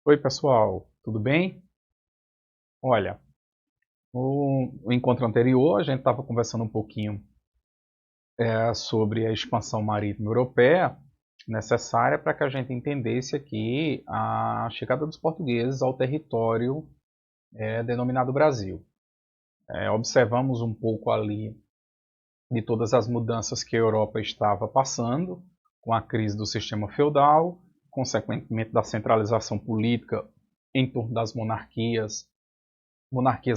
Oi, pessoal, tudo bem? Olha, no encontro anterior a gente estava conversando um pouquinho sobre a expansão marítima europeia necessária para que a gente entendesse aqui a chegada dos portugueses ao território denominado Brasil. Observamos um pouco ali de todas as mudanças que a Europa estava passando, com a crise do sistema feudal, consequentemente da centralização política em torno das monarquias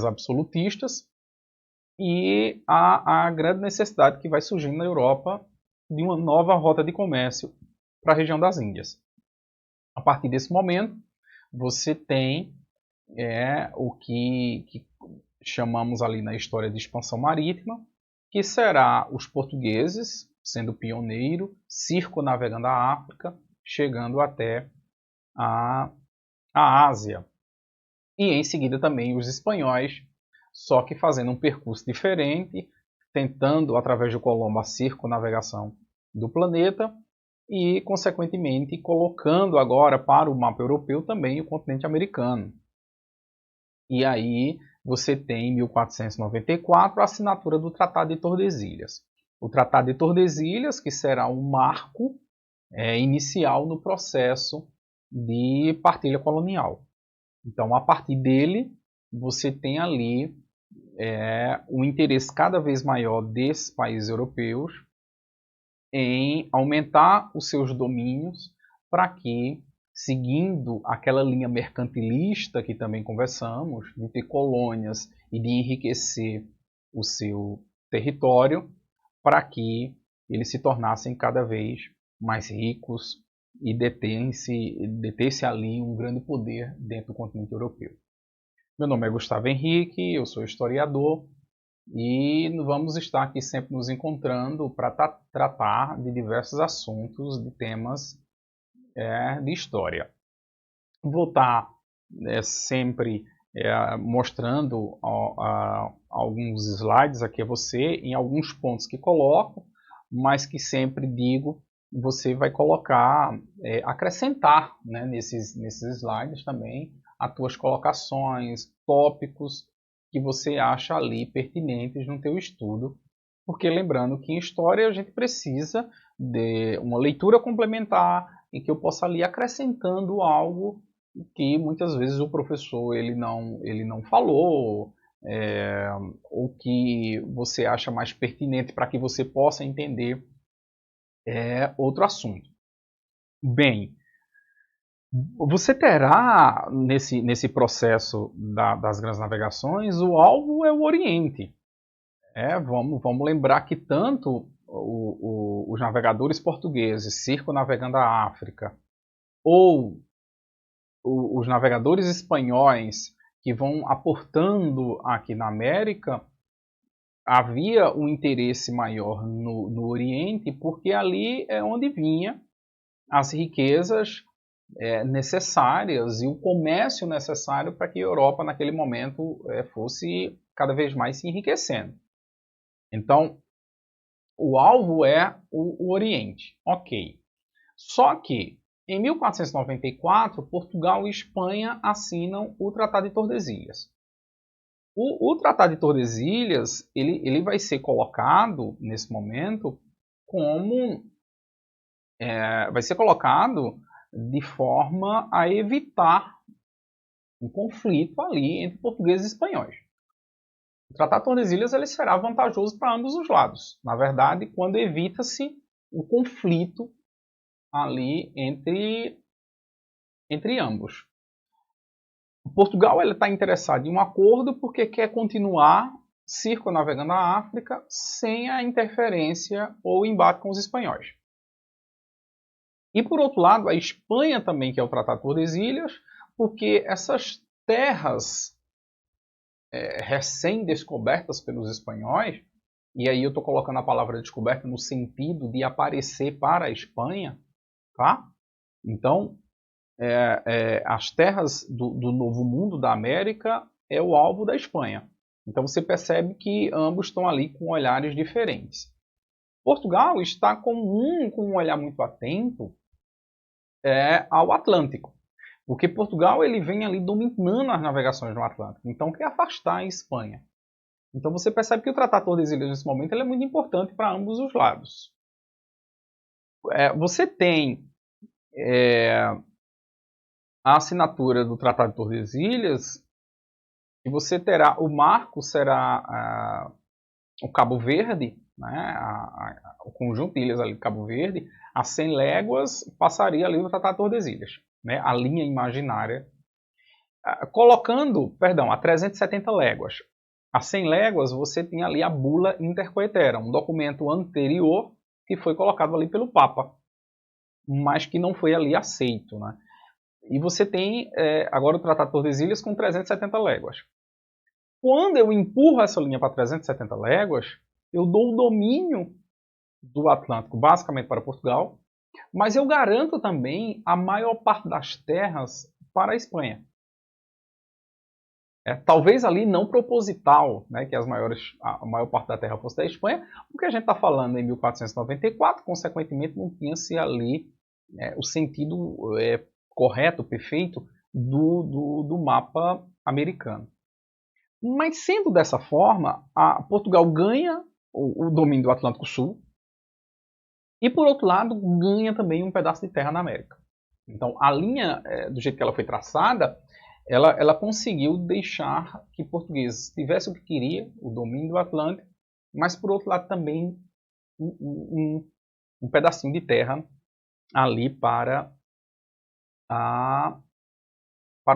absolutistas, e a grande necessidade que vai surgindo na Europa de uma nova rota de comércio para a região das Índias. A partir desse momento, você tem o que chamamos ali na história de expansão marítima, que será os portugueses sendo pioneiro, circunnavegando a África, chegando até a, a Ásia. E em seguida também os espanhóis, só que fazendo um percurso diferente, tentando, através do Colombo, a circunnavegação do planeta e, consequentemente, colocando agora para o mapa europeu também o continente americano. E aí você tem, em 1494, a assinatura do Tratado de Tordesilhas. O Tratado de Tordesilhas, que será um marco inicial no processo de partilha colonial. Então, a partir dele, você tem ali um interesse cada vez maior desses países europeus em aumentar os seus domínios para que, seguindo aquela linha mercantilista que também conversamos, de ter colônias e de enriquecer o seu território, para que eles se tornassem cada vez mais ricos e detesse ali um grande poder dentro do continente europeu. Meu nome é Gustavo Henrique, eu sou historiador e vamos estar aqui sempre nos encontrando para tratar de diversos assuntos, de temas de história. Vou estar sempre mostrando alguns slides aqui a você, em alguns pontos que coloco, mas que sempre digo, você vai colocar, acrescentar nesses slides também as tuas colocações, tópicos que você acha ali pertinentes no teu estudo, porque lembrando que em história a gente precisa de uma leitura complementar em que eu possa ali acrescentando algo que muitas vezes o professor ele não falou, ou que você acha mais pertinente para que você possa entender outro assunto. Bem, você terá nesse processo das grandes navegações, o alvo é o Oriente. Vamos lembrar que tanto os navegadores portugueses circunnavegando a África, ou os navegadores espanhóis que vão aportando aqui na América, havia um interesse maior no Oriente, porque ali é onde vinha as riquezas necessárias e o comércio necessário para que a Europa, naquele momento, fosse cada vez mais se enriquecendo. Então, o alvo é o Oriente. Ok. Só que, em 1494, Portugal e Espanha assinam o Tratado de Tordesilhas. O Tratado de Tordesilhas ele vai ser colocado, nesse momento, como... vai ser colocado de forma a evitar um conflito ali entre portugueses e espanhóis. O Tratado de Tordesilhas ele será vantajoso para ambos os lados. Na verdade, quando evita-se o conflito ali entre ambos. Portugal está interessado em um acordo porque quer continuar circunnavegando a África sem a interferência ou embate com os espanhóis. E por outro lado, a Espanha também quer o Tratado de Tordesilhas, porque essas terras recém-descobertas pelos espanhóis, e aí eu estou colocando a palavra descoberta no sentido de aparecer para a Espanha, tá? Então, as terras do Novo Mundo da América é o alvo da Espanha. Então você percebe que ambos estão ali com olhares diferentes. Portugal está com um olhar muito atento ao Atlântico. Porque Portugal ele vem ali dominando as navegações no Atlântico, então quer afastar a Espanha. Então você percebe que o Tratado de Tordesilhas nesse momento ele é muito importante para ambos os lados. Você tem a assinatura do Tratado de Tordesilhas e você terá, o marco será o Cabo Verde, né, o conjunto de ilhas ali do Cabo Verde, a 100 léguas passaria ali no Tratado de Tordesilhas, né, a linha imaginária, colocando, perdão, a 370 léguas. A 100 léguas você tem ali a Bula Intercoetera, um documento anterior que foi colocado ali pelo Papa, mas que não foi ali aceito, né? E você tem agora o Tratado de Tordesilhas com 370 léguas. Quando eu empurro essa linha para 370 léguas, eu dou o domínio do Atlântico basicamente para Portugal, mas eu garanto também a maior parte das terras para a Espanha. Talvez ali não proposital, né, que a maior parte da terra fosse da Espanha, porque a gente está falando em 1494, consequentemente não tinha-se ali o sentido correto, perfeito do mapa americano. Mas sendo dessa forma, Portugal ganha o domínio do Atlântico Sul e, por outro lado, ganha também um pedaço de terra na América. Então, a linha, do jeito que ela foi traçada, ela conseguiu deixar que portugueses tivessem o que queria, o domínio do Atlântico, mas, por outro lado, também um pedacinho de terra ali para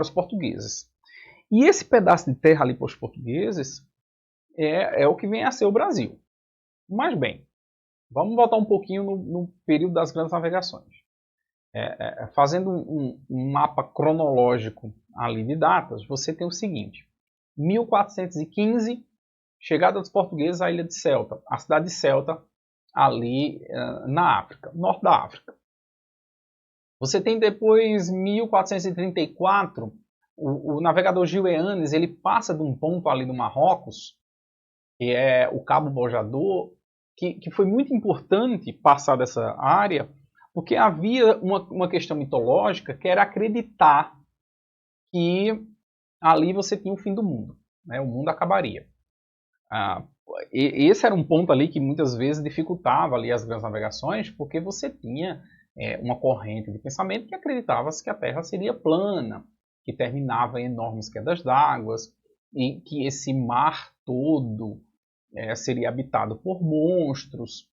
os portugueses. E esse pedaço de terra ali para os portugueses é o que vem a ser o Brasil. Mas bem, vamos voltar um pouquinho no período das grandes navegações. Fazendo um mapa cronológico ali de datas, você tem o seguinte: 1415, chegada dos portugueses à ilha de Ceuta, a cidade de Ceuta ali na África, norte da África. Você tem depois 1434, o navegador Gil Eanes, ele passa de um ponto ali no Marrocos, que é o Cabo Bojador, que foi muito importante passar dessa área, porque havia uma questão mitológica que era acreditar que ali você tinha o fim do mundo, né? O mundo acabaria. Esse era um ponto ali que muitas vezes dificultava ali as grandes navegações, porque você tinha uma corrente de pensamento que acreditava que a Terra seria plana, que terminava em enormes quedas d'água, e que esse mar todo seria habitado por monstros.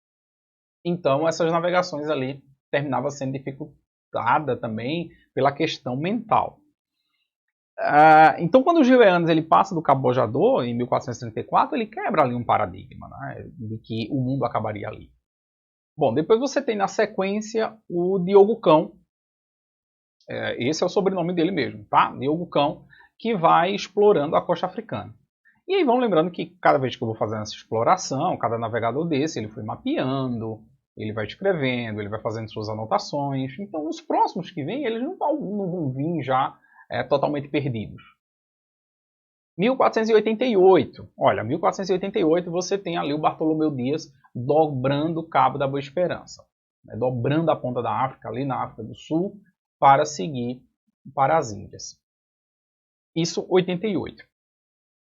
Então essas navegações ali terminavam sendo dificultadas também pela questão mental. Então quando o Gil Eanes ele passa do Cabo Bojador, em 1434, ele quebra ali um paradigma, né, de que o mundo acabaria ali. Bom, depois você tem na sequência o Diogo Cão, esse é o sobrenome dele mesmo, tá? Diogo Cão, que vai explorando a costa africana. E aí vão lembrando que cada vez que eu vou fazendo essa exploração, cada navegador desse, ele foi mapeando, ele vai escrevendo, ele vai fazendo suas anotações. Então os próximos que vêm, eles não vão vir já totalmente perdidos. 1488. Olha, 1488 você tem ali o Bartolomeu Dias dobrando o Cabo da Boa Esperança, né, dobrando a ponta da África, ali na África do Sul, para seguir para as Índias. Isso 88.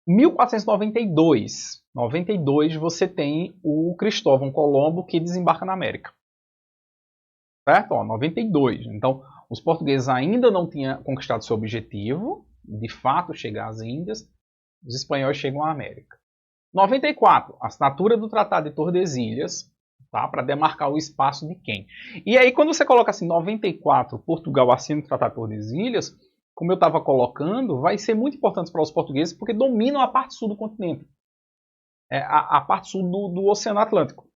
1492. 92 você tem o Cristóvão Colombo que desembarca na América. Certo? 92. Então, os portugueses ainda não tinham conquistado seu objetivo, de fato chegar às Índias, os espanhóis chegam à América. 94, assinatura do Tratado de Tordesilhas, tá, para demarcar o espaço de quem. E aí quando você coloca assim, 94, Portugal assina o Tratado de Tordesilhas, como eu estava colocando, vai ser muito importante para os portugueses, porque dominam a parte sul do continente, a parte sul do Oceano Atlântico.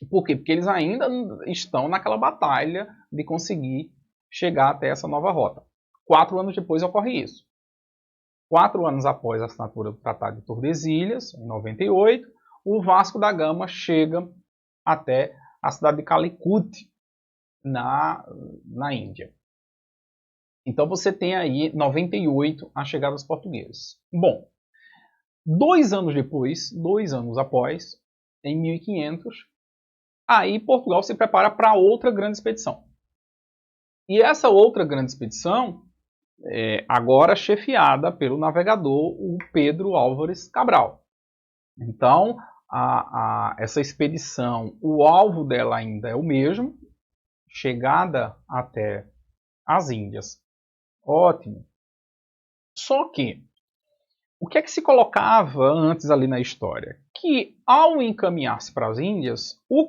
Por quê? Porque eles ainda estão naquela batalha de conseguir chegar até essa nova rota. 4 anos depois ocorre isso. 4 anos após a assinatura do Tratado de Tordesilhas, em 98, o Vasco da Gama chega até a cidade de Calicut, na Índia. Então você tem aí 98 a chegada dos portugueses. Bom, 2 anos depois, 2 anos após, em 1500, aí Portugal se prepara para outra grande expedição. E essa outra grande expedição, agora chefiada pelo navegador o Pedro Álvares Cabral. Então, essa expedição, o alvo dela ainda é o mesmo, chegada até as Índias. Ótimo. Só que, o que é que se colocava antes ali na história? Que ao encaminhar-se para as Índias, o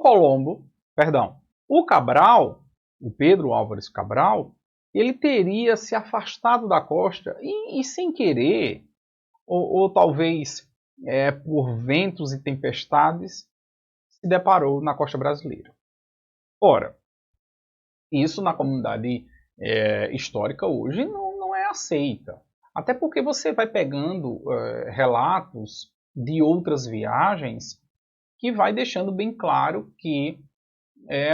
Cabral, o Pedro Álvares Cabral, ele teria se afastado da costa e sem querer, ou talvez por ventos e tempestades, se deparou na costa brasileira. Ora, isso na comunidade histórica hoje não é aceita. Até porque você vai pegando relatos de outras viagens que vai deixando bem claro que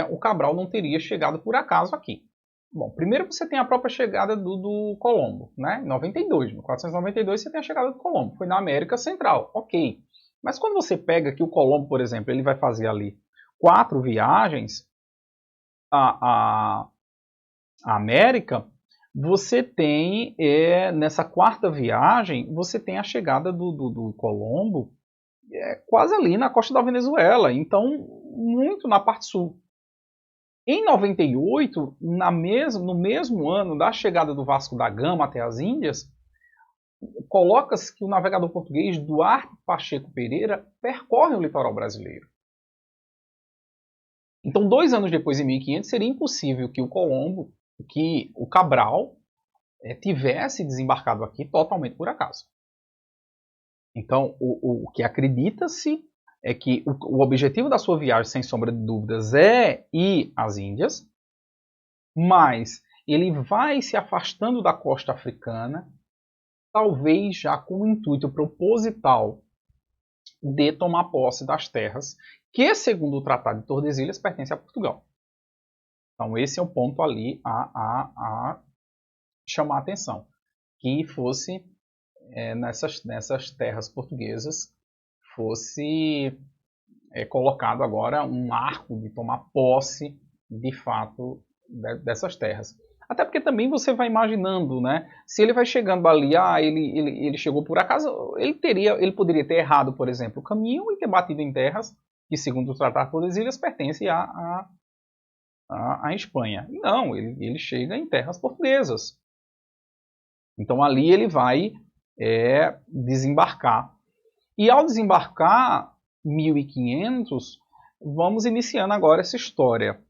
o Cabral não teria chegado por acaso aqui. Bom, primeiro você tem a própria chegada do Colombo, né? Em 92, 1492 você tem a chegada do Colombo, foi na América Central, ok. Mas quando você pega que o Colombo, por exemplo, ele vai fazer ali 4 viagens à América, você tem, nessa 4ª viagem, você tem a chegada do Colombo quase ali na costa da Venezuela, então muito na parte sul. Em 98, no mesmo ano da chegada do Vasco da Gama até as Índias, coloca-se que o navegador português Duarte Pacheco Pereira percorre o litoral brasileiro. Então, 2 anos depois, em 1500, seria impossível que o Colombo, que o Cabral, tivesse desembarcado aqui totalmente por acaso. Então, o que acredita-se é que o objetivo da sua viagem, sem sombra de dúvidas, é ir às Índias, mas ele vai se afastando da costa africana, talvez já com o intuito proposital de tomar posse das terras que, segundo o Tratado de Tordesilhas, pertencem a Portugal. Então, esse é o ponto ali a chamar a atenção, que fosse nessas terras portuguesas fosse colocado agora um marco de tomar posse de fato dessas terras. Até porque também você vai imaginando, né? Se ele vai chegando ali, ele chegou por acaso, ele poderia ter errado, por exemplo, o caminho e ter batido em terras que, segundo o Tratado de Tordesilhas, pertencem à Espanha. Não, ele chega em terras portuguesas. Então ali ele vai desembarcar. E ao desembarcar, 1500, vamos iniciando agora essa história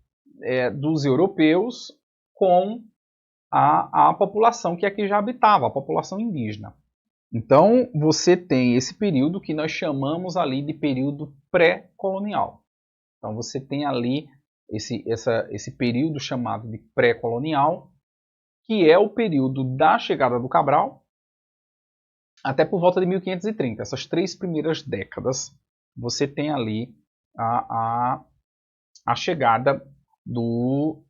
dos europeus com a população que aqui já habitava, a população indígena. Então você tem esse período que nós chamamos ali de período pré-colonial. Então você tem ali esse período chamado de pré-colonial, que é o período da chegada do Cabral, até por volta de 1530. Essas 3 primeiras décadas, você tem ali a chegada do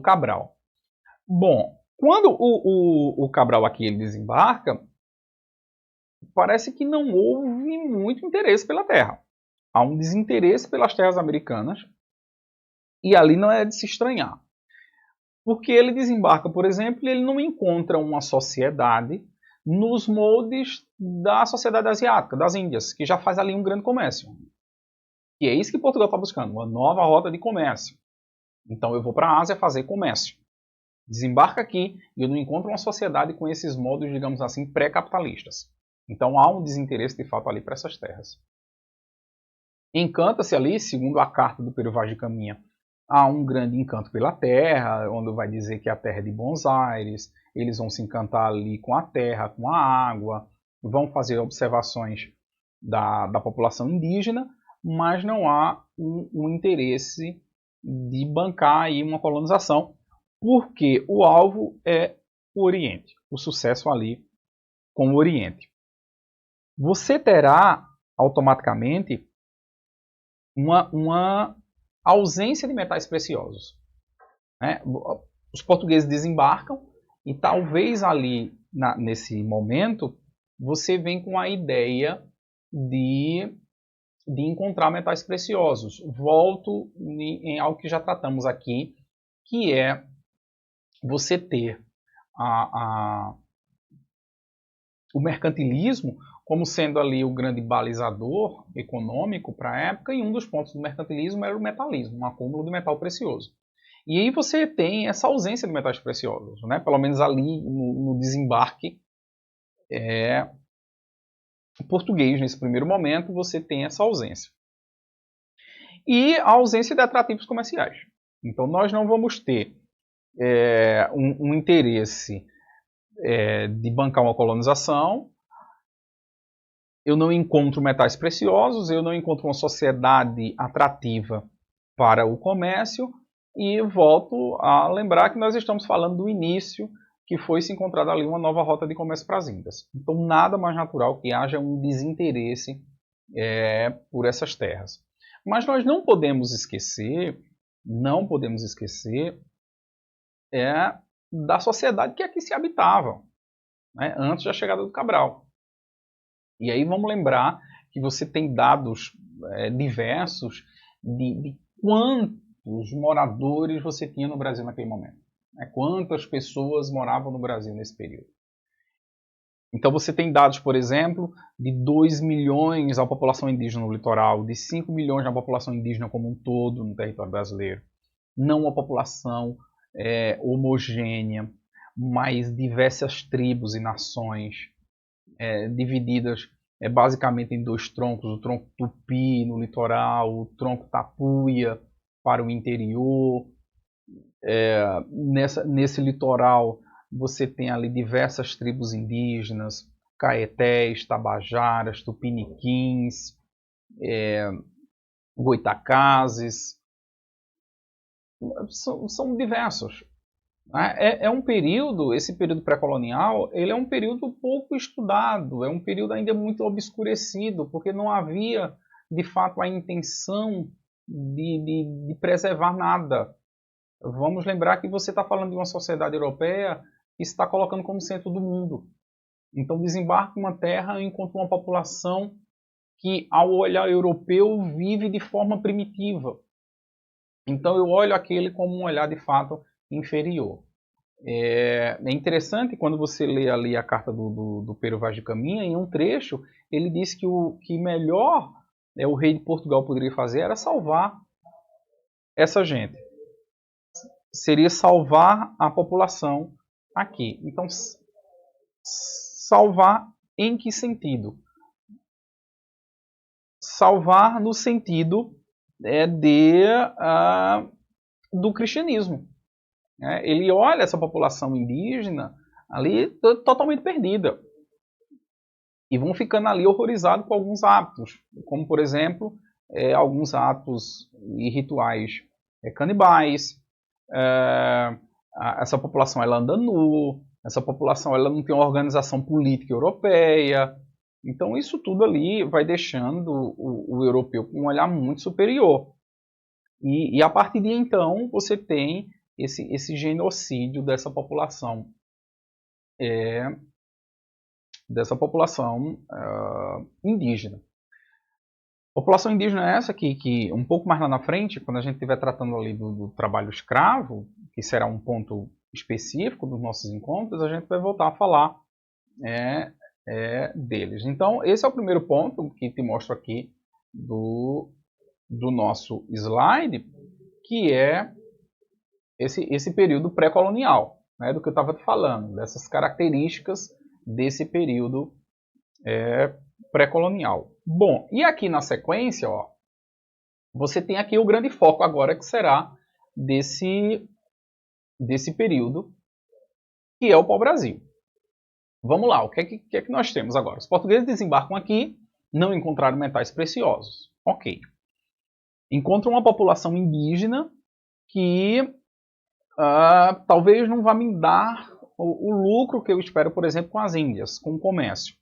Cabral. Bom, quando o Cabral aqui ele desembarca, parece que não houve muito interesse pela terra. Há um desinteresse pelas terras americanas, e ali não é de se estranhar. Porque ele desembarca, por exemplo, e ele não encontra uma sociedade nos moldes da sociedade asiática, das Índias, que já faz ali um grande comércio. E é isso que Portugal está buscando, uma nova rota de comércio. Então eu vou para a Ásia fazer comércio. Desembarca aqui e eu não encontro uma sociedade com esses modos, digamos assim, pré-capitalistas. Então há um desinteresse de fato ali para essas terras. Encanta-se ali, segundo a carta do Pero Vaz de Caminha, há um grande encanto pela terra, onde vai dizer que a terra é de Buenos Aires, eles vão se encantar ali com a terra, com a água, vão fazer observações da população indígena, mas não há um interesse de bancar aí uma colonização, porque o alvo é o Oriente, o sucesso ali com o Oriente. Você terá automaticamente uma ausência de metais preciosos. Né? Os portugueses desembarcam e talvez ali, nesse momento, você vem com a ideia de encontrar metais preciosos. Volto em algo que já tratamos aqui que é você ter o mercantilismo como sendo ali o grande balizador econômico para a época, e um dos pontos do mercantilismo era o metalismo, um acúmulo de metal precioso. E aí você tem essa ausência de metais preciosos, né? Pelo menos ali no desembarque português, nesse primeiro momento, você tem essa ausência. E a ausência de atrativos comerciais. Então nós não vamos ter um interesse de bancar uma colonização. Eu não encontro metais preciosos, eu não encontro uma sociedade atrativa para o comércio, e volto a lembrar que nós estamos falando do início, que foi se encontrar ali uma nova rota de comércio para as Índias. Então nada mais natural que haja um desinteresse por essas terras. Mas nós não podemos esquecer da sociedade que aqui se habitava, né, antes da chegada do Cabral. E aí vamos lembrar que você tem dados diversos de quantos moradores você tinha no Brasil naquele momento. Né? Quantas pessoas moravam no Brasil nesse período. Então você tem dados, por exemplo, de 2 milhões da população indígena no litoral, de 5 milhões da população indígena como um todo no território brasileiro. Não uma população homogênea, mas diversas tribos e nações divididas basicamente em dois troncos, o tronco Tupi no litoral, o tronco Tapuia para o interior. Nesse litoral você tem ali diversas tribos indígenas, Caetés, Tabajaras, Tupiniquins, Goitacazes, são diversos. Um período, esse período pré-colonial, ele é um período pouco estudado, é um período ainda muito obscurecido, porque não havia, de fato, a intenção de preservar nada. Vamos lembrar que você está falando de uma sociedade europeia que está colocando como centro do mundo. Então, desembarca em uma terra e encontra uma população que, ao olhar europeu, vive de forma primitiva. Então, eu olho aquele como um olhar, de fato, inferior. É interessante quando você lê ali a carta do Pero Vaz de Caminha, em um trecho, ele diz que o que melhor o rei de Portugal poderia fazer era salvar essa gente. Seria salvar a população aqui. Então, salvar em que sentido? Salvar no sentido do cristianismo. Ele olha essa população indígena ali totalmente perdida. E vão ficando ali horrorizados com alguns hábitos, como, por exemplo, alguns atos e rituais canibais. Essa população ela anda nu, essa população ela não tem uma organização política europeia. Então isso tudo ali vai deixando o europeu com um olhar muito superior. E a partir de então você tem esse genocídio dessa população indígena. População indígena é essa que um pouco mais lá na frente, quando a gente estiver tratando ali do trabalho escravo, que será um ponto específico dos nossos encontros, a gente vai voltar a falar deles. Então, esse é o primeiro ponto que te mostro aqui do nosso slide, que é esse período pré-colonial, né, do que eu estava te falando, dessas características desse período pré-colonial. Bom, e aqui na sequência, você tem aqui o grande foco agora, que será desse período, que é o pau-brasil. Vamos lá, o que é que nós temos agora? Os portugueses desembarcam aqui, não encontraram metais preciosos. Ok. Encontram uma população indígena que talvez não vá me dar o lucro que eu espero, por exemplo, com as Índias, com o comércio.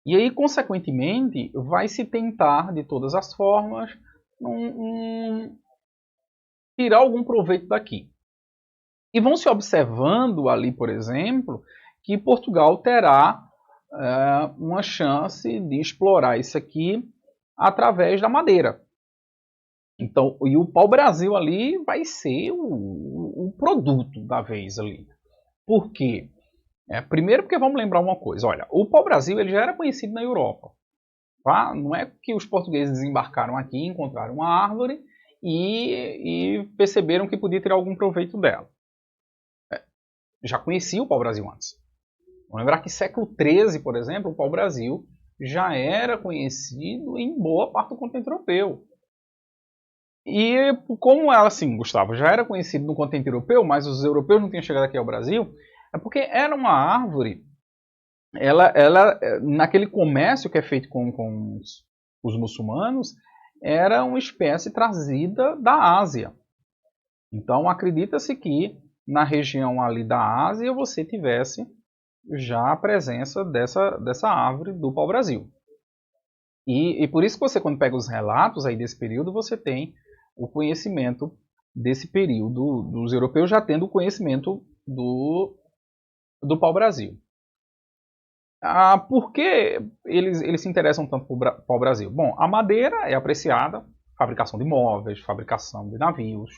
E aí, consequentemente, vai se tentar, de todas as formas, tirar algum proveito daqui. E vão se observando ali, por exemplo, que Portugal terá uma chance de explorar isso aqui através da madeira. Então, e o pau-brasil ali vai ser o produto da vez ali. Por quê? Primeiro porque vamos lembrar uma coisa, olha, o pau-brasil ele já era conhecido na Europa. Tá? Não é que os portugueses desembarcaram aqui, encontraram uma árvore e perceberam que podia tirar algum proveito dela. Já conhecia o pau-brasil antes. Vamos lembrar que século XIII, por exemplo, o pau-brasil já era conhecido em boa parte do continente europeu. E como ela, assim, Gustavo, já era conhecido no continente europeu, mas os europeus não tinham chegado aqui ao Brasil, é porque era uma árvore, ela naquele comércio que é feito com os muçulmanos, era uma espécie trazida da Ásia. Então acredita-se que na região ali da Ásia você tivesse já a presença dessa árvore do pau-brasil. E por isso que você, quando pega os relatos aí desse período, você tem o conhecimento desse período, dos europeus já tendo o conhecimento do pau-brasil. Por que eles se interessam tanto por pau-brasil? Bom, a madeira é apreciada, fabricação de móveis, fabricação de navios.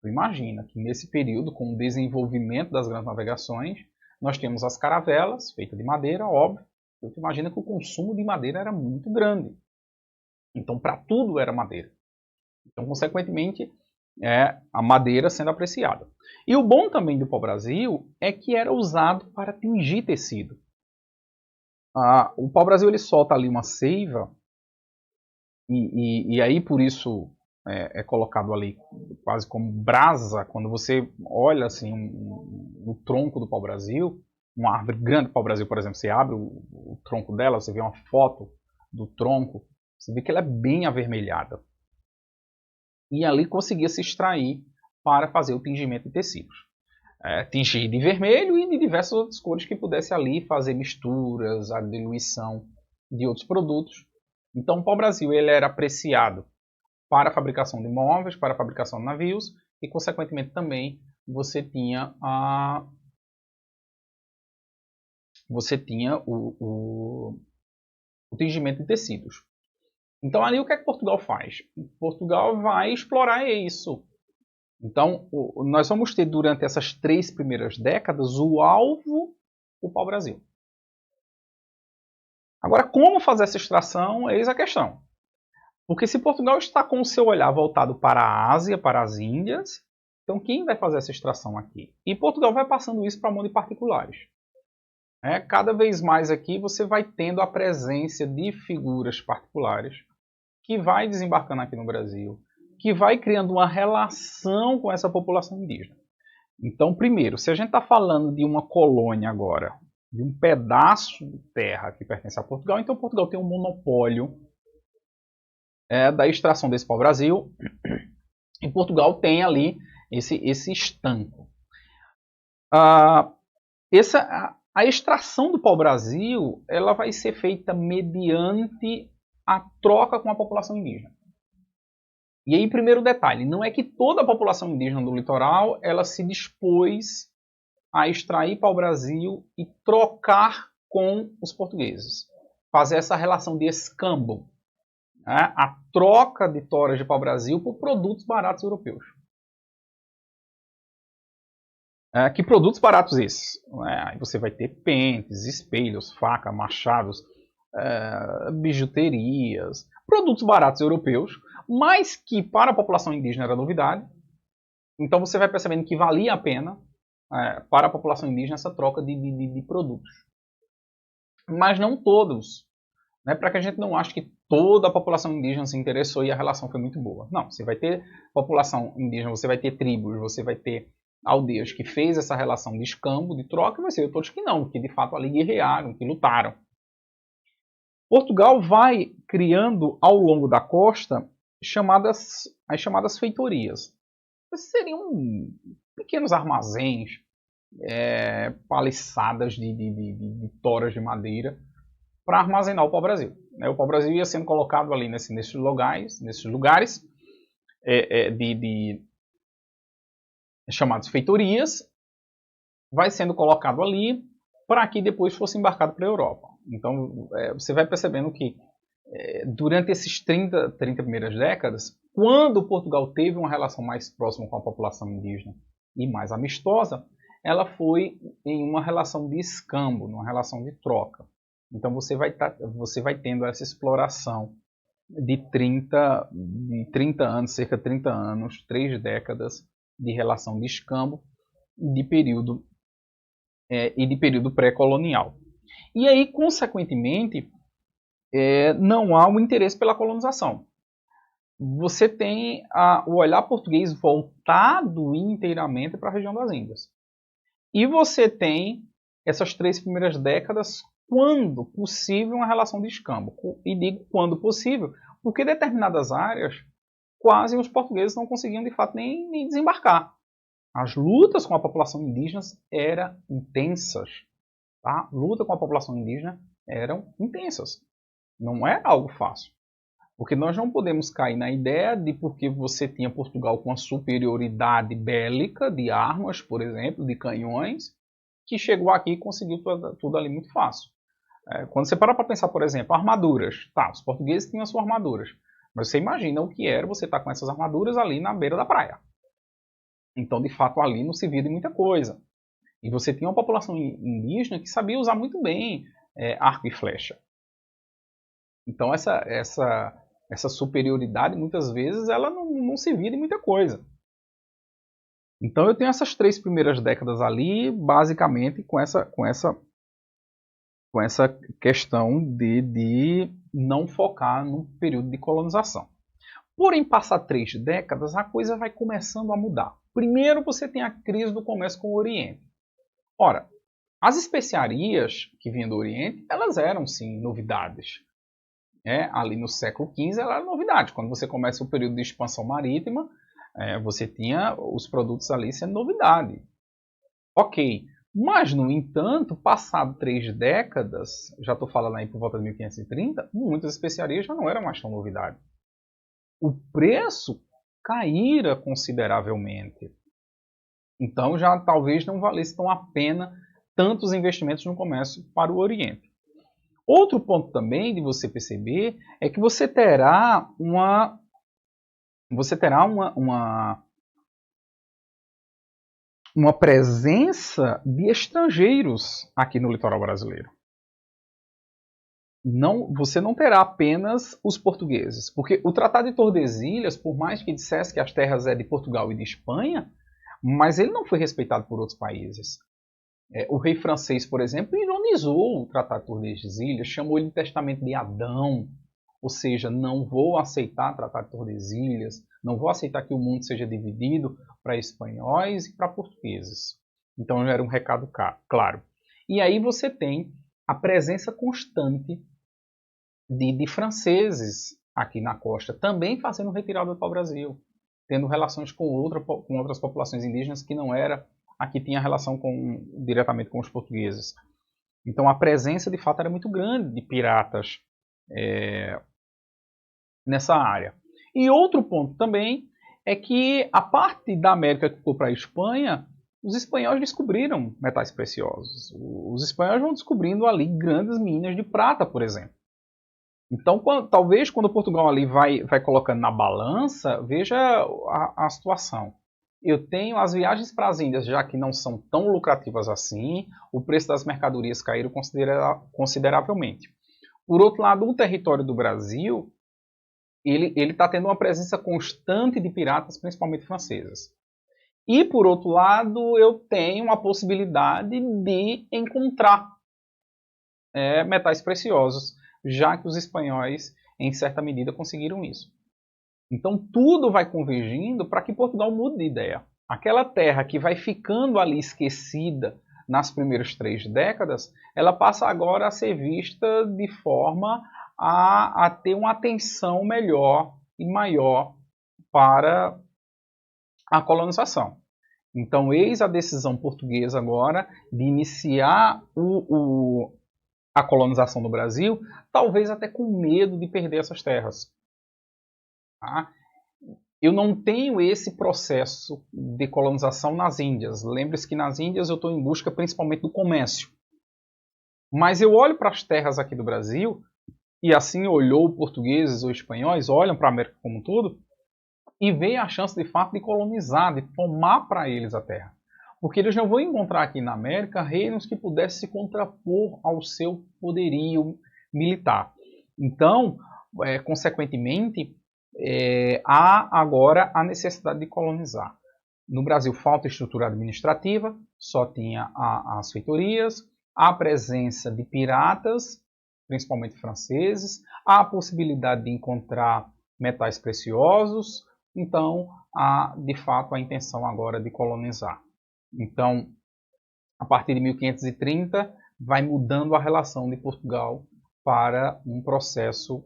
Tu imagina que nesse período, com o desenvolvimento das grandes navegações, nós temos as caravelas, feitas de madeira, óbvio. Tu imagina que o consumo de madeira era muito grande. Então, para tudo era madeira. Então, consequentemente, a madeira sendo apreciada. E o bom também do pau-brasil é que era usado para tingir tecido. O pau-brasil ele solta ali uma seiva e aí por isso é colocado ali quase como brasa. Quando você olha assim o tronco do pau-brasil, uma árvore grande do pau-brasil, por exemplo, você abre o tronco dela, você vê uma foto do tronco, você vê que ela é bem avermelhada. E ali conseguia se extrair para fazer o tingimento de tecidos. Tingir de vermelho e de diversas outras cores que pudesse ali fazer misturas, a diluição de outros produtos. Então o pau-brasil ele era apreciado para a fabricação de móveis, para a fabricação de navios e consequentemente também você tinha o tingimento de tecidos. Então ali o que é que Portugal faz? Portugal vai explorar isso. Então nós vamos ter durante essas 3 primeiras décadas o alvo, o pau-brasil. Agora, como fazer essa extração? Eis a questão. Porque se Portugal está com o seu olhar voltado para a Ásia, para as Índias, então quem vai fazer essa extração aqui? E Portugal vai passando isso para a mão de particulares. Cada vez mais aqui você vai tendo a presença de figuras particulares que vai desembarcando aqui no Brasil, que vai criando uma relação com essa população indígena. Então, primeiro, se a gente está falando de uma colônia agora, de um pedaço de terra que pertence a Portugal, então Portugal tem um monopólio da extração desse pau-brasil, e Portugal tem ali esse estanco. A extração do pau-brasil ela vai ser feita mediante a troca com a população indígena. E aí, primeiro detalhe, não é que toda a população indígena do litoral ela se dispôs a extrair pau-brasil e trocar com os portugueses. Fazer essa relação de escambo. A troca de toras de pau-brasil por produtos baratos europeus. Que produtos baratos esses? Aí você vai ter pentes, espelhos, facas, machados, bijuterias, produtos baratos europeus, mas que para a população indígena era novidade. Então você vai percebendo que valia a pena para a população indígena essa troca de produtos. Mas não todos. Para que a gente não ache que toda a população indígena se interessou e a relação foi muito boa. Não, você vai ter população indígena, você vai ter tribos, você vai ter aldeias que fez essa relação de escambo, de troca, e vai ser outros que não, que de fato ali guerrearam, que lutaram. Portugal vai criando ao longo da costa as chamadas feitorias. Seriam pequenos armazéns, paliçadas de toras de madeira para armazenar o pau-brasil. O pau-brasil ia sendo colocado ali nesses lugares chamados feitorias, vai sendo colocado ali para que depois fosse embarcado para a Europa. Então você vai percebendo que durante esses 30 primeiras décadas, quando Portugal teve uma relação mais próxima com a população indígena e mais amistosa, ela foi em uma relação de escambo, numa relação de troca. Então você vai tendo essa exploração de 30 anos, cerca de 30 anos, 3 décadas de relação de escambo de período pré-colonial. E aí, consequentemente, não há um interesse pela colonização. Você tem o olhar português voltado inteiramente para a região das Índias. E você tem essas 3 primeiras décadas, quando possível, uma relação de escambo. E digo quando possível, porque determinadas áreas, quase os portugueses não conseguiam, de fato, nem desembarcar. As lutas com a população indígena eram intensas. Tá? Luta com a população indígena eram intensas. Não é algo fácil. Porque nós não podemos cair na ideia de porque você tinha Portugal com a superioridade bélica de armas, por exemplo, de canhões, que chegou aqui e conseguiu tudo ali muito fácil. Quando você para pensar, por exemplo, armaduras. Tá, os portugueses tinham as suas armaduras. Mas você imagina o que era você estar com essas armaduras ali na beira da praia. Então, de fato, ali não se via de muita coisa. E você tinha uma população indígena que sabia usar muito bem arco e flecha. Então, essa superioridade, muitas vezes, ela não se via de muita coisa. Então, eu tenho essas 3 primeiras décadas ali, basicamente, com essa questão de não focar no período de colonização. Porém, passar 3 décadas, a coisa vai começando a mudar. Primeiro, você tem a crise do comércio com o Oriente. Ora, as especiarias que vinham do Oriente, elas eram, sim, novidades. Ali no século XV, ela era novidade. Quando você começa o período de expansão marítima, você tinha os produtos ali sendo novidade. Ok. Mas, no entanto, passado 3 décadas, já estou falando aí por volta de 1530, muitas especiarias já não eram mais tão novidade. O preço caíra consideravelmente. Então já talvez não valesse tão a pena tantos investimentos no comércio para o Oriente. Outro ponto também de você perceber é que você terá uma presença de estrangeiros aqui no litoral brasileiro. Você não terá apenas os portugueses, porque o Tratado de Tordesilhas, por mais que dissesse que as terras é de Portugal e de Espanha, mas ele não foi respeitado por outros países. O rei francês, por exemplo, ironizou o Tratado de Tordesilhas, chamou ele de Testamento de Adão, ou seja, não vou aceitar o Tratado de Tordesilhas, não vou aceitar que o mundo seja dividido para espanhóis e para portugueses. Então era um recado claro. E aí você tem a presença constante de franceses aqui na costa, também fazendo retirada para o Brasil, tendo relações com outras populações indígenas que não era a que tinha relação diretamente com os portugueses. Então a presença de fato era muito grande de piratas nessa área. E outro ponto também é que a parte da América que ficou para a Espanha, os espanhóis descobriram metais preciosos. Os espanhóis vão descobrindo ali grandes minas de prata, por exemplo. Então, talvez quando Portugal ali vai colocando na balança, veja a situação. Eu tenho as viagens para as Índias, já que não são tão lucrativas assim, o preço das mercadorias caíram consideravelmente. Por outro lado, o território do Brasil, ele está tendo uma presença constante de piratas, principalmente franceses. E, por outro lado, eu tenho a possibilidade de encontrar metais preciosos, já que os espanhóis, em certa medida, conseguiram isso. Então, tudo vai convergindo para que Portugal mude de ideia. Aquela terra que vai ficando ali esquecida nas primeiras 3 décadas, ela passa agora a ser vista de forma a ter uma atenção melhor e maior para a colonização. Então, eis a decisão portuguesa agora de iniciar a colonização do Brasil, talvez até com medo de perder essas terras. Tá? Eu não tenho esse processo de colonização nas Índias. Lembre-se que nas Índias eu estou em busca principalmente do comércio. Mas eu olho para as terras aqui do Brasil, e assim olhou portugueses ou espanhóis, olham para a América como um todo, e veem a chance de fato de colonizar, de tomar para eles a terra. Porque eles não vão encontrar aqui na América reinos que pudessem se contrapor ao seu poderio militar. Então, consequentemente, há agora a necessidade de colonizar. No Brasil falta estrutura administrativa, só tinha as feitorias, a presença de piratas, principalmente franceses, a possibilidade de encontrar metais preciosos, então há de fato a intenção agora de colonizar. Então, a partir de 1530, vai mudando a relação de Portugal para um processo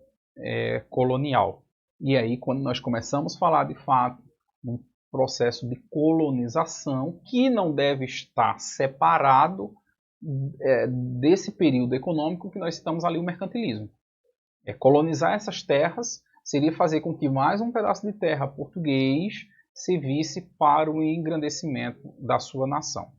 colonial. E aí, quando nós começamos a falar de fato um processo de colonização, que não deve estar separado desse período econômico que nós citamos ali, o mercantilismo. Colonizar essas terras seria fazer com que mais um pedaço de terra português servisse para o engrandecimento da sua nação.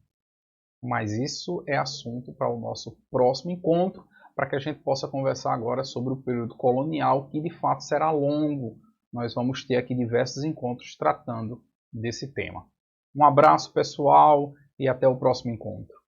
Mas isso é assunto para o nosso próximo encontro, para que a gente possa conversar agora sobre o período colonial, que de fato será longo. Nós vamos ter aqui diversos encontros tratando desse tema. Um abraço, pessoal, e até o próximo encontro.